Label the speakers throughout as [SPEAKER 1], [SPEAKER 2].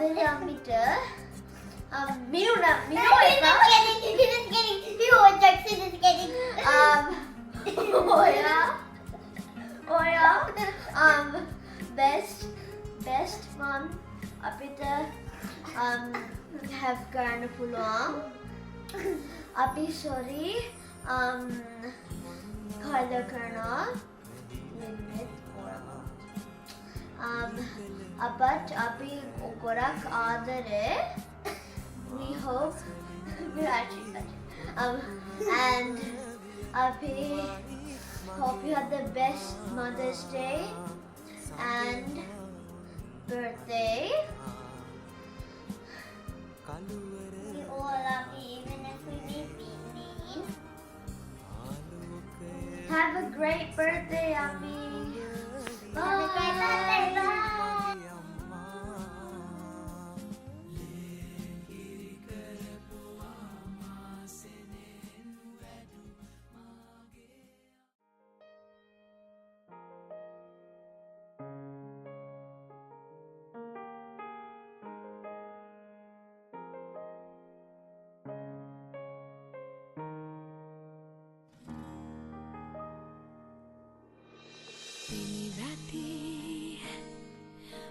[SPEAKER 1] ආදරේ අපිට best one අපිට have ගන්න පුළුවන්. අපි sorry කලර් කරනවා limit අපත් අපි ගොඩක් ආදරේ. We hope we're actually and අපි hope you have the best Mother's Day and birthday. We all love you even if we may be mean. Have a great birthday, Abby. Bye. Have a great birthday. Bye.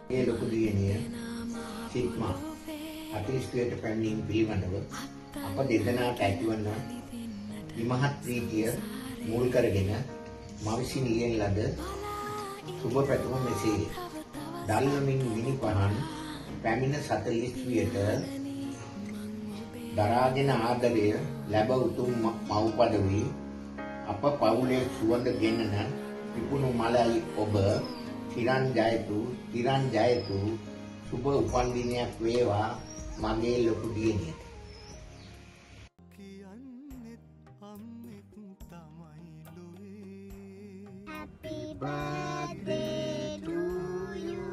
[SPEAKER 2] ඒ ලොකු දියණිය සිත්මා අතිස්ත්වයට පැමිණීම පිළිබඳව අප දෙදෙනාට ඇතිවන විමහත් ප්‍රීතිය මුල් කරගෙන මා විසින් ලියන ලද සුබ පැතුම මෙසේය. දල්වමින් මිනි පහන් පැමිණ 40 වියට දරාගෙන ආදරය ලැබ උතුම් මව් පදවි අප පවුලේ සුවඳ ගෙනන විකුණු මලයි ඔබ තිරන් ජයතු සුබ උපන් දිනයක් වේවා මගේ ලොකු දියණියට.
[SPEAKER 3] Happy birthday to you.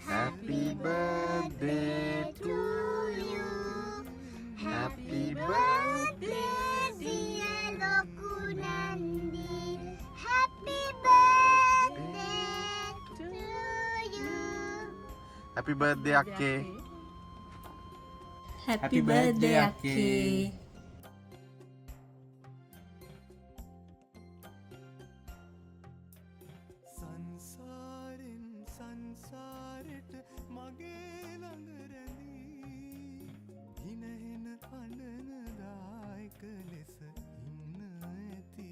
[SPEAKER 3] Happy birthday to you. Happy birthday dear Lokunandi. Happy birthday to you.
[SPEAKER 4] Happy birthday Akke.
[SPEAKER 5] Happy birthday Akke.
[SPEAKER 6] සංසාරෙට මගේ ළඟ රැඳී හිනහෙන අඬන දායක ලෙස ඉන්න ඇති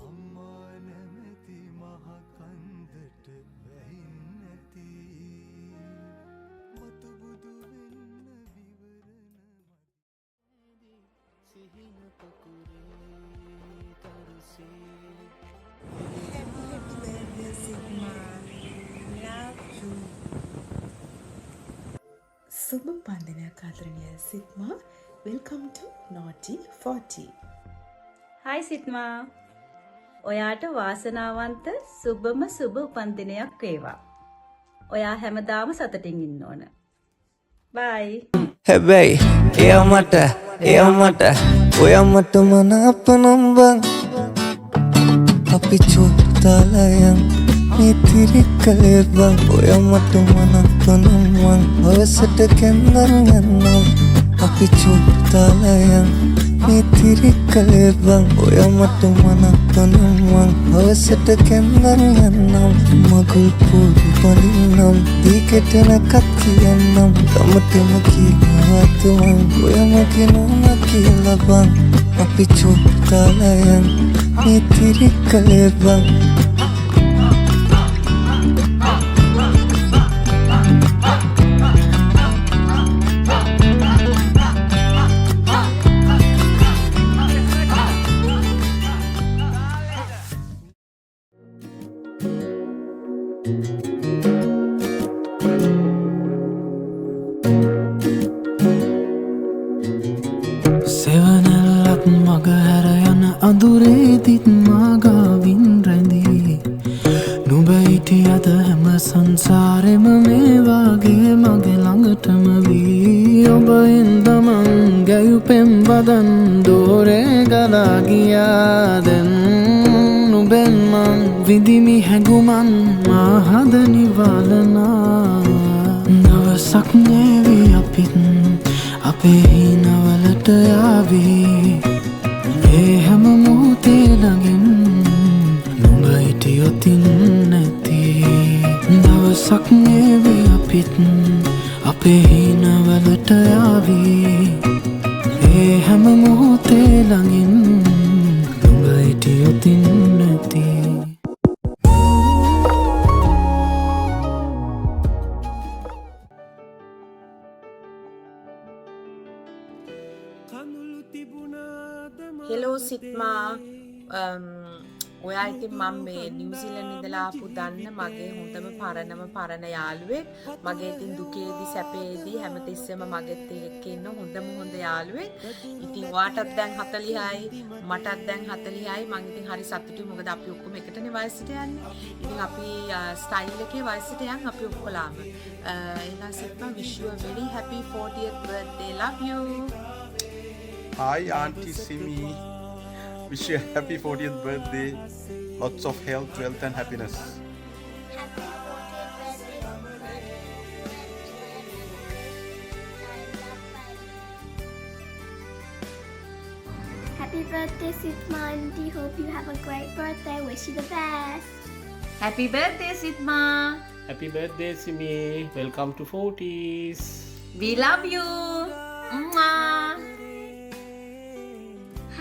[SPEAKER 6] අම්මා නැමැති මහ කන්දට වැහින්න ඇති මතු බුදු වෙන්න විවරණ සිහින පකුරේ තරුසේ
[SPEAKER 5] සුබ පන්දිනයක් ආදරණීය සිත්මා. වෙල්කම් ටු Naughty 40.
[SPEAKER 7] Hi සිත්මා. ඔයාට වාසනාවන්ත සුබම සුබ උපන්දිනයක් වේවා. ඔයා හැමදාම සතුටින් ඉන්න ඕන. Bye.
[SPEAKER 8] හැබැයි එයා මට ඔයා මට මනාප නම් බං අපි චුට්ටලයන් මිතිරි කලේ බං ඔයා මට මනාප නම් මං හවසට කැන්දන් යන්නම් අපි චුට්ටලයන් මිතිරි කලේ බං ඔයා මට මනාප නම් මං හවසට කැන්දන් යන්නම් මගුල් පොඩි පලින්නම් දීකටනකත් කියන්නම් තමටම කියනවත් මං ඔයා මගේ නෝනා කියලා බං අපි චුට්ටලයන් මිතිරි කලේ බං
[SPEAKER 6] සෙවනැල්ලත් මග හැර යන අඳුරේදිත් මාගාවින් රැඳී නුඹ හිටියද හැම සංසාරෙම මේ වාගේ මගේ ළඟටම වී ඔබ එන්දමන් ගැයුපෙම් බදන් දෝරේ ගලා ගියා දැන් නුඹෙන් මං විඳිමි හැඟුමන් මා හද නිවලනා දවසක් නේවි අපිත් අපේ හිනවලට යාවී ඒ හැම මොහොතේ ළඟින් නුඹ හිටියොතින් නැති දවසක් නේවි අපිත් අපේ හිනවලට යාවී ඒ හැම මොහොතේ ළඟින් නුඹ හිටියොතින් නැති
[SPEAKER 5] හෙලෝ සිත්මා ඔයා ඉතින් මම මේ නිව්සීලන්ත ඉඳලා ආපු දන්න මගේ හොඳම පරණ යාළුවෙක්. මගේ ඉතින් දුකේදී සැපේදී හැමතිස්සෙම මගෙත් එක්ක ඉන්න හොඳම හොඳ යාළුවෙක්. ඉතින් ඔයාටත් දැන් 40යි මටත් දැන් 40යි. මම ඉතින් හරි සතුටුයි මොකද අපි ඔක්කොම එකටනේ වයසට යන්නේ. ඉතින් අපි ස්ටයිල් එකේ වයසට යන් අපි ඔක්කොලාම. එහෙනම් සිත්මා wish you a very happy 40th birthday. Love you.
[SPEAKER 4] Hi Auntie Simi. Wish you a happy 40th birthday. Lots of health, wealth and happiness.
[SPEAKER 1] Happy birthday, Sitma auntie. Hope you have a great birthday. Wish you the best.
[SPEAKER 7] Happy birthday Sitma.
[SPEAKER 9] Happy birthday, Simi. Welcome to 40s.
[SPEAKER 7] We love you. Mwah.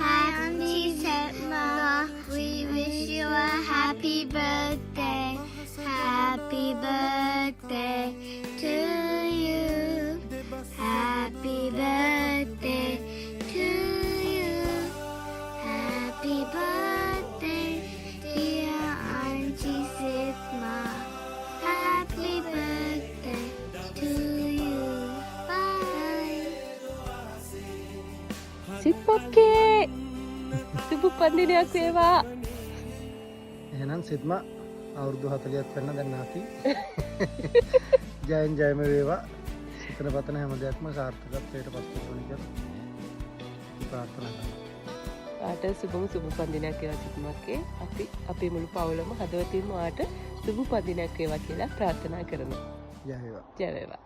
[SPEAKER 1] Auntie Sitma, we wish you a happy birthday. Happy birthday to you. Happy birthday to you. Happy birthday, dear Auntie Sitma. Happy birthday to you. Bye.
[SPEAKER 10] සිත්පොක්කේ සුබ උපන්දිනයක් වේවා.
[SPEAKER 3] එහෙනම් සිත්ම අවුරුදු 40ක් වෙන්න දැන් අපි ජයෙන් ජයම වේවා. සිතන පතන හැම දෙයක්ම සාර්ථකත්වයට පත් වෙනවා කියලා ප්‍රාර්ථනා කරනවා.
[SPEAKER 10] ආට සුබම සුබ උපන්දිනයක් වේවා සිත්මක්කේ. අපි අපේ මුළු පවුලම හදවතින්ම ආට සුබ උපන්දිනයක් වේවා කියලා ප්‍රාර්ථනා කරනවා.
[SPEAKER 3] ජය වේවා.
[SPEAKER 10] ජය වේවා.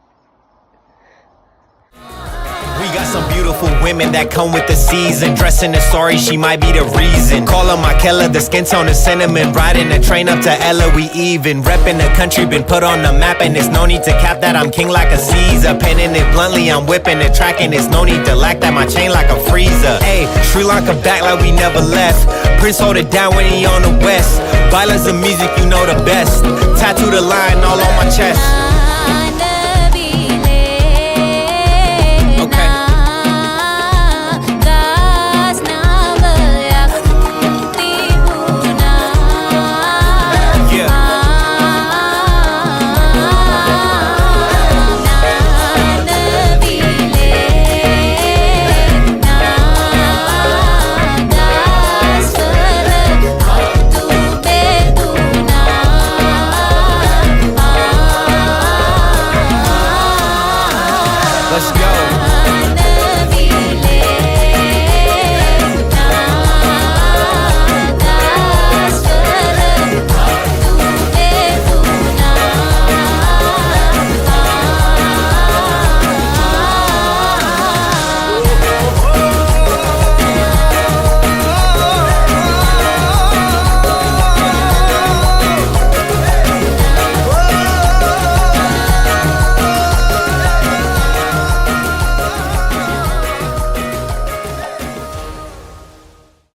[SPEAKER 8] We got some beautiful women that come with the season. Dressing in sorry, she might be the reason. Call her my Kella, the skin tone is cinnamon. Riding the train up to Ella, we even. Repping the country, been put on the map, and there's no need to cap that. I'm king like a Caesar. Penning it bluntly, I'm whipping it, tracking. There's no need to lack that. My chain like a freezer. Hey, Sri Lanka back like we never left. Prince hold it down when he on the west. Violence and music, you know the best. Tattoo the line all on my chest.